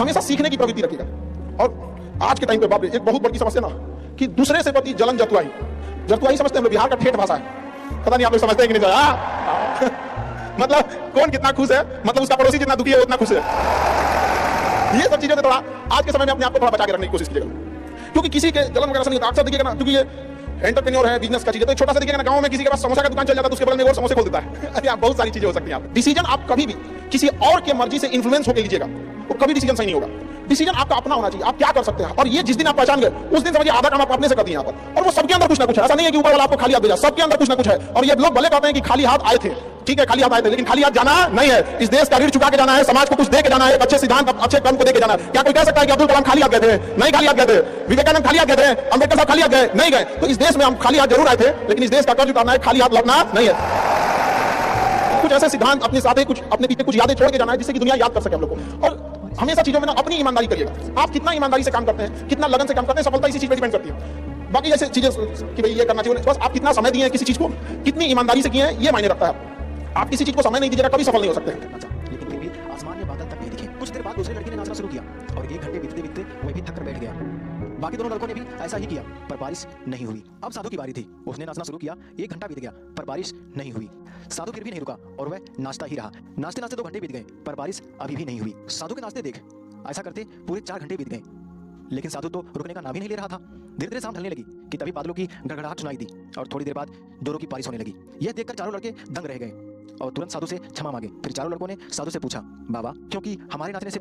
हमेशा सीखने की प्रवृत्ति रखिएगा। और आज के टाइम पे बाप रे, एक बहुत बड़ी समस्या ना कि दूसरे से प्रति जलन जतुआई, जतुआई समझते हैं हम लोग, बिहार का ठेठ भाषा है, पता नहीं आप लोग समझते हैं कि नहीं। मतलब कौन कितना खुश है, मतलब उसका पड़ोसी जितना दुखी है उतना खुश है। ये सब चीजें थोड़ा आज के समय में अपने आप को थोड़ा बचा के रखने की कोशिश कीजिएगा, क्योंकि किसी के जलन वगैरह से नहीं होता। अक्सर देखिएगा ना, क्योंकि ये एंटरप्रेन्योर है, बिजनेस का चीज है, तो एक छोटा सा देखिएगा ना, गांव में किसी के पास समोसा का दुकान चल जाता है तो उसके बगल में और समोसे खोल देता है। अरे आप बहुत सारी चीजें हो सकती हैं। डिसीजन आप कभी भी किसी और के मर्जी से इन्फ्लुएंस होकर लीजिएगा, वो कभी डिसीजन सही नहीं होगा। डिसीजन आपका अपना होना चाहिए, आप क्या कर सकते हैं। और ये जिस दिन आप पहचान गए उस दिन समझिए आधा काम आप अपने से कर दिए यहाँ पर। और वो सबके अंदर कुछ ना कुछ है, ऐसा नहीं है कि ऊपर वाला आपको खाली हाथ भेजा, सबके अंदर कुछ ना कुछ है। और ये लोग भले कहते हैं कि खाली हाथ आए थे, ठीक है खाली हाथ आए थे, लेकिन खाली हाथ जाना नहीं है। इस देश का ऋण चुका के जाना है, समाज को कुछ दे के जाना है, अच्छे सिद्धांत अच्छे कर्म को दे के जाना है। क्या कोई कह सकता है कि अब्दुल कलाम खाली हाथ गए थे? नहीं खाली हाथ गए थे। विवेकानंद खाली हाथ गए थे? अंबेडकर साहब खाली हाथ गए? नहीं गए। तो इस देश में हम खाली हाथ जरूर आए थे, लेकिन इस देश का कर्ज उतारना है, खाली हाथ लौटना नहीं है। कुछ ऐसे सिद्धांत अपने साथ, कुछ अपने पीछे कुछ यादें छोड़ के जाना है, जिससे कि दुनिया याद कर सके हम लोग को। और हमेशा चीजों में ना अपनी ईमानदारी करिएगा। आप कितना ईमानदारी से काम करते हैं, कितना लगन से काम करते हैं, सफलता इसी चीज पे डिपेंड करती है। बाकी जैसे चीजें कि भाई ये करना चाहिए, बस आप कितना समय दिए हैं किसी चीज को, कितनी ईमानदारी से किए हैं, ये मायने रखता है। आप किसी चीज को समय नहीं दीजिएगा, कभी सफल नहीं हो सकते। लेकिन फिर भी आसमान में बादल तक नहीं दिखे। कुछ देर बाद दूसरे लड़के ने नाचना शुरू किया और 1 घंटे बीतते बीतते वह भी थक कर बैठ गया। बाकी दोनों लड़कों ने भी ऐसा ही किया, पर बारिश नहीं हुई। अब साधु की बारी थी। उसने नाचना शुरू किया, 1 घंटा बीत गया, पर बारिश नहीं हुई। साधु फिर भी नहीं रुका और वह नाचता ही रहा। नाचते नाचते 2 घंटे बीत गए, पर बारिश अभी भी नहीं हुई। साधु के नाचते देख ऐसा करते पूरे 4 घंटे बीत गए, लेकिन साधु तो रुकने का नाम ही नहीं ले रहा था। धीरे धीरे शाम ढलने लगी कि तभी बादलों की गड़गड़ाहट सुनाई दी और थोड़ी देर बाद जोरों की बारिश होने लगी। यह देखकर चारों लड़के दंग रह गए और तुरंत साधु से क्षमा मांगे। फिर चारों लड़कों ने साधु से पूछा, बाबा क्योंकि हमारे नाचने से